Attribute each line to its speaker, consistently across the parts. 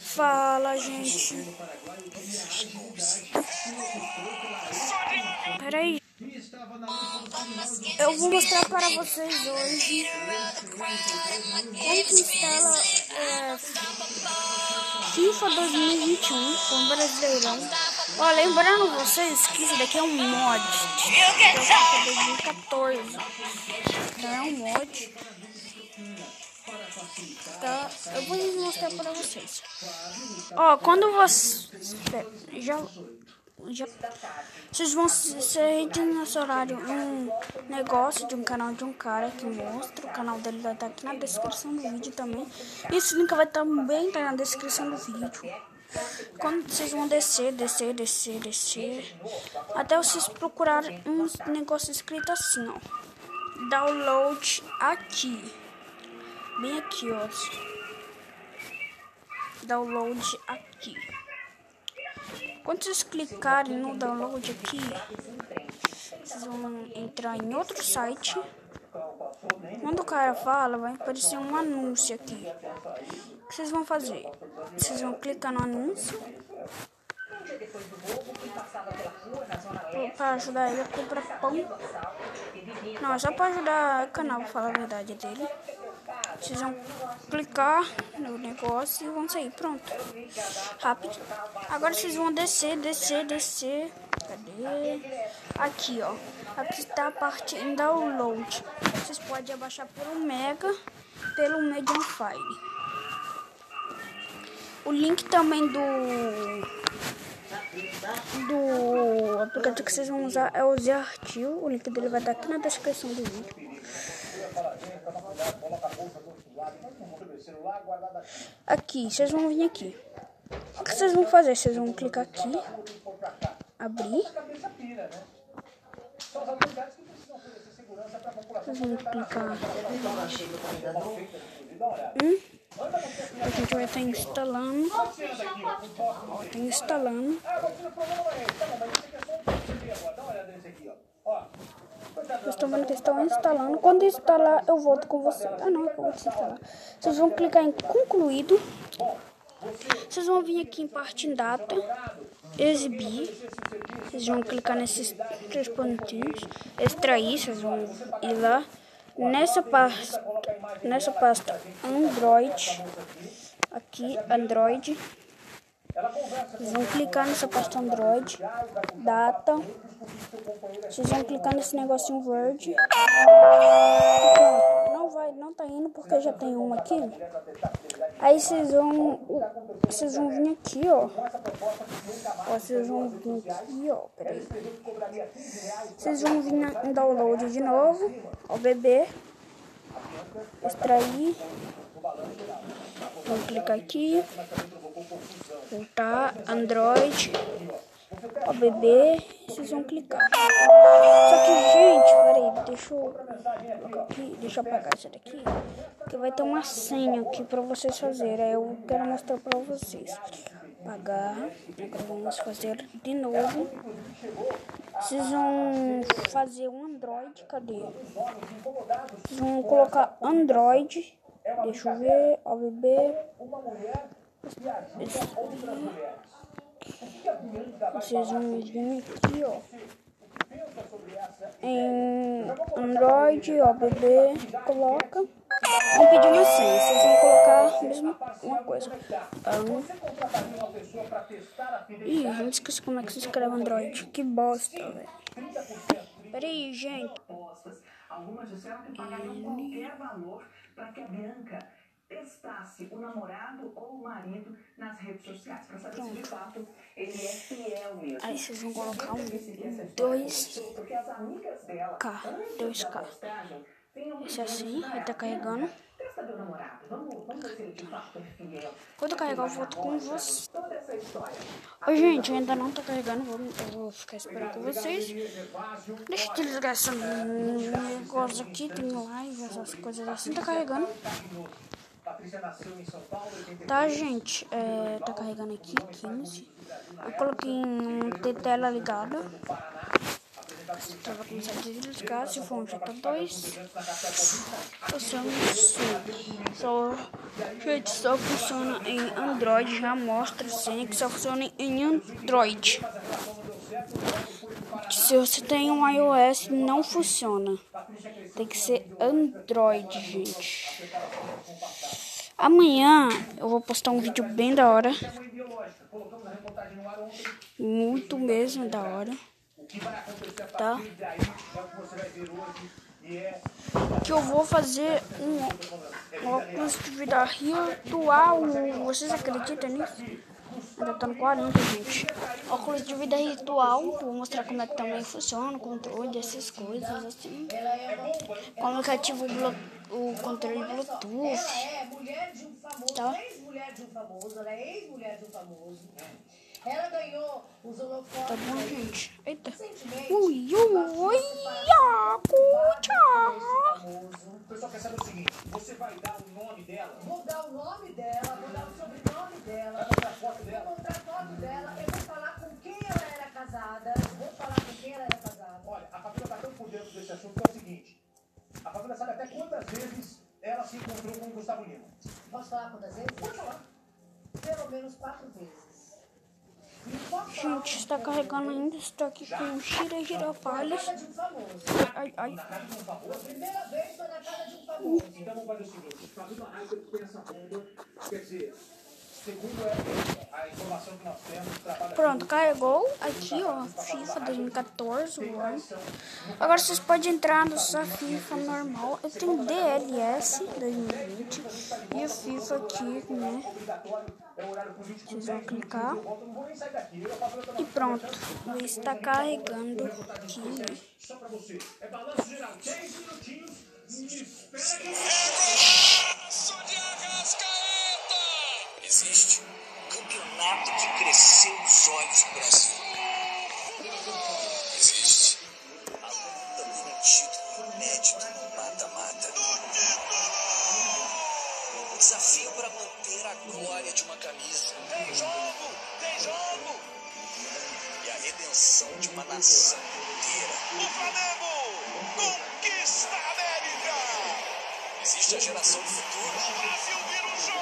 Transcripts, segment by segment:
Speaker 1: Fala, gente. Peraí. Eu vou mostrar para vocês hoje como que instala FIFA 2021 com Brasileirão. Ó, lembrando vocês que isso daqui é um mod do FIFA 2014. Então é um mod. Tá, eu vou mostrar para vocês. Ó, quando vocês vocês vão ser nesse horário um negócio de um canal de um cara que mostra. O canal dele vai estar aqui na descrição do vídeo também. E esse link vai também estar na descrição do vídeo. Quando vocês vão descer, até vocês procurarem um negócio escrito assim, ó. Download aqui. Bem aqui, ó. Download aqui. Quando vocês clicarem no download aqui, vocês vão entrar em outro site. Quando o cara fala, vai aparecer um anúncio aqui. O que vocês vão fazer? Vocês vão clicar no anúncio para ajudar ele a comprar pão. Não, é só para ajudar o canal, pra falar a verdade dele. Vocês vão clicar no negócio e vão sair. Pronto. Rápido. Agora vocês vão descer. Cadê? Aqui, ó. Aqui está a parte em download. Vocês podem abaixar pelo Mega, pelo Mediafire. O link também do aplicativo que vocês vão usar é o Zartil. O link dele vai estar aqui na descrição do vídeo. Aqui, vocês vão vir aqui. O que vocês vão fazer? Vocês vão clicar aqui, abrir. Vocês vão clicar. A gente vai estar instalando. Está instalando. Vocês estão vendo que estão instalando. Quando instalar, eu volto com vocês. Ah, não, eu vou instalar. Vocês vão clicar em concluído. Vocês vão vir aqui em parte em data, exibir. Vocês vão clicar nesses 3 pontinhos, extrair. Vocês vão ir lá nessa pasta Android. Aqui, Android. Vocês vão clicar nessa pasta Android, data. Vocês vão clicar nesse negocinho verde. Não tá indo porque já tem uma aqui. Aí vocês vão vir aqui, ó. Vocês vão vir aqui, ó. Peraí. Vocês vão vir em download de novo. Ó, bebê. Extrair. Vamos clicar aqui. Voltar. Android. Ó, bebê. Vocês vão clicar. Só que, gente, peraí. Deixa eu apagar isso daqui. Porque vai ter uma senha aqui pra vocês fazerem. Aí eu quero mostrar pra vocês. Apagar. Agora vamos fazer de novo. Vocês vão fazer um Android. Cadê? Vocês vão colocar Android. Deixa eu ver. Ó, bebê. Vocês vão vir aqui, ó. Em Android, ó, bebê. Coloca. Vão pedir uma senha. Vocês vão colocar mesmo uma coisa. Ih, eu esqueci como é que se escreve Android. Que bosta, velho. Peraí, gente.
Speaker 2: Algumas disseram que pagariam qualquer valor para que a Bianca testasse o namorado ou o marido nas redes sociais, para saber se de fato ele é fiel mesmo.
Speaker 1: Aí vocês vão colocar 2K. 2K. Esse assim, vai estar carregando. Quando carregar, eu volto com vocês. Ô, gente, ainda não tá carregando. Eu vou ficar esperando com vocês. Deixa eu desligar esse negócio aqui. Tem live, essas coisas assim. Tá carregando. Tá, gente? Tá carregando aqui, 15. Eu coloquei em ter tela ligada. Então vai começar a desligar. Se for um J2, gente, só funciona em Android. Já mostra assim que só funciona em Android. Se você tem um iOS, não funciona. Tem que ser Android, gente. Amanhã eu vou postar um vídeo bem da hora. Muito mesmo da hora. Tá? Que eu vou fazer um óculos de vida virtual. Vocês acreditam nisso? Ainda tá no 40, gente. Óculos de vida virtual. Vou mostrar como é que também funciona o controle dessas coisas assim. Como é que ativa o controle Bluetooth. Tá? Ela ganhou os holofotes. Tá bom, gente? Eita. Ui,
Speaker 3: o pessoal quer saber o seguinte: você vai dar o nome dela? Vou dar o nome dela, vou dar o sobrenome dela, vou mostrar a foto dela. Vou mostrar a foto dela, eu vou falar com quem ela era casada. Olha, a Fabíola tá tão por dentro desse assunto que é o seguinte: a Fabíola sabe até quantas vezes ela se encontrou com o Gustavo Lima. Posso falar quantas vezes? Pode falar. Pelo menos 4 vezes.
Speaker 1: gente, está carregando ainda. Estou aqui com o girafales. Ai.
Speaker 3: A primeira vez foi na casa de um famoso. Então vamos fazer o seguinte: Fabíola acha que tem essa bomba. Quer dizer, segundo a informação que nós temos,
Speaker 1: Pronto, carregou aqui, ó, FIFA 2014, o ano. Agora vocês podem entrar no sua FIFA normal. Eu tenho DLS 2020 e o FIFA aqui, né? Vocês vão clicar e pronto, está carregando aqui, né?
Speaker 4: Existe um campeonato que cresceu os olhos do Brasil. Existe a luta por um título inédito no mata-mata. O desafio para manter a glória de uma camisa. Tem jogo! Tem jogo! E a redenção de uma nação inteira. O Flamengo conquista a América! Existe a geração do futuro. O Brasil vira um jogo!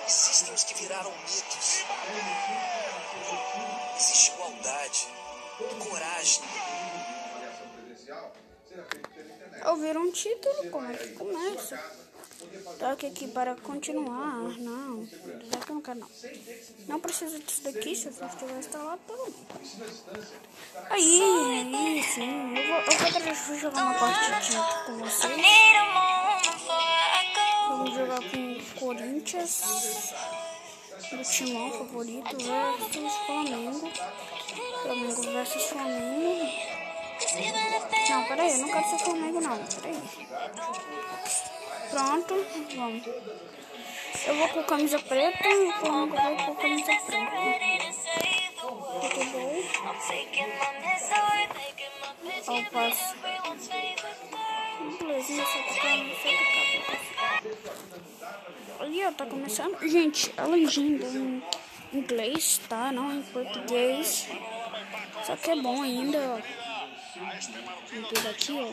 Speaker 4: Existem os que viraram mitos. Existe igualdade, coragem.
Speaker 1: Ouviram um título, como é que começa? Toque aqui para continuar. Não, já que eu não quero não. Não precisa disso daqui, se você estiver instalado, tá bom. Aí, sim. Eu vou jogar uma partidinha aqui com vocês. Vamos jogar com o Corinthians, do timão favorito, versus Flamengo. Flamengo versus Flamengo. Não, peraí, eu não quero ser Flamengo não, peraí. Pronto, vamos. Eu vou com camisa preta e o Flamengo vai com camisa preta. Muito bom. Ó, o passo. Belezinha, só tocar. Ali, ó, tá começando. Gente, a legenda em inglês, tá? Não em português. Só que é bom ainda, ó. Tudo aqui, ó.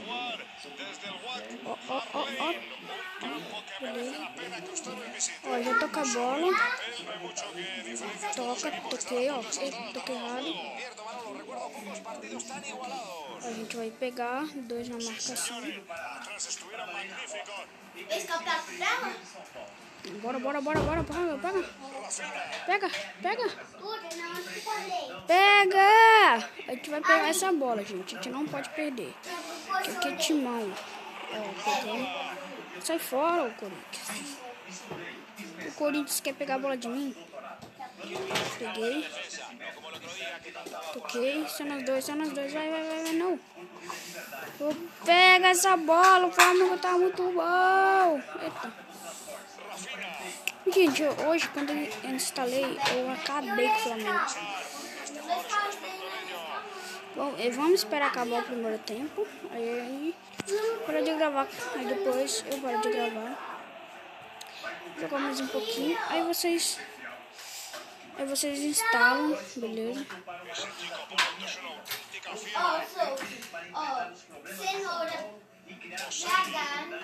Speaker 1: Beleza. Ó, já toca a bola. Toquei, ó. Toquei errado. A gente vai pegar 2 na marcação.
Speaker 5: Esse é o prato dela?
Speaker 1: Bora. Pega.
Speaker 5: Pega!
Speaker 1: A gente vai pegar essa bola, gente. A gente não pode perder. Aqui é timão. Ó, pegou. Sai fora, o Corinthians. O Corinthians quer pegar a bola de mim. Peguei. Toquei. Só nós dois. Vai, não. Pega essa bola. O Flamengo tá muito bom. Eita. Gente, hoje quando eu instalei, eu acabei com o Flamengo. Bom, vamos esperar acabar o primeiro tempo. Aí para de gravar. Aí depois eu paro de gravar. Jogar mais um pouquinho. Aí vocês instalam, beleza?
Speaker 5: Cenoura, carne,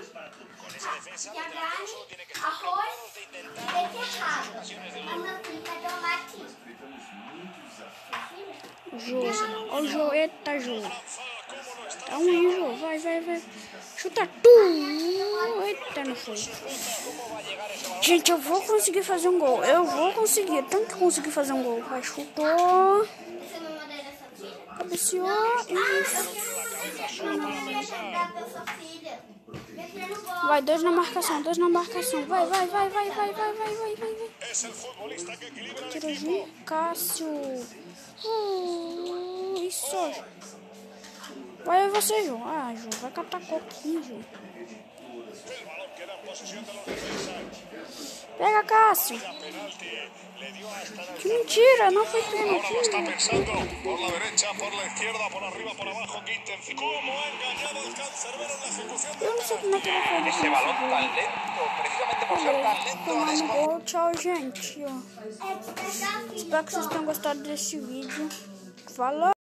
Speaker 5: arroz e beterraba. A manteca, tomate.
Speaker 1: Jô. Ó o Jô. Eita, Jô. Tá ruim, Jô. Vai. Chuta tu. Eita, não foi. Gente, eu vou conseguir fazer um gol. Eu vou conseguir. Tenho que conseguir fazer um gol. Vai, chutou. Cabeceou. Isso. Vai, dois na marcação. Vai. Tirozinho. Cássio. Isso. Vai você, João. Ah, João, vai catar coquinho, João. Pega, Cássio. Que mentira, não foi pênalti. Eu não sei como é que ele fez isso. Tomando gol, tchau, gente. Espero que vocês tenham gostado desse vídeo. Falou!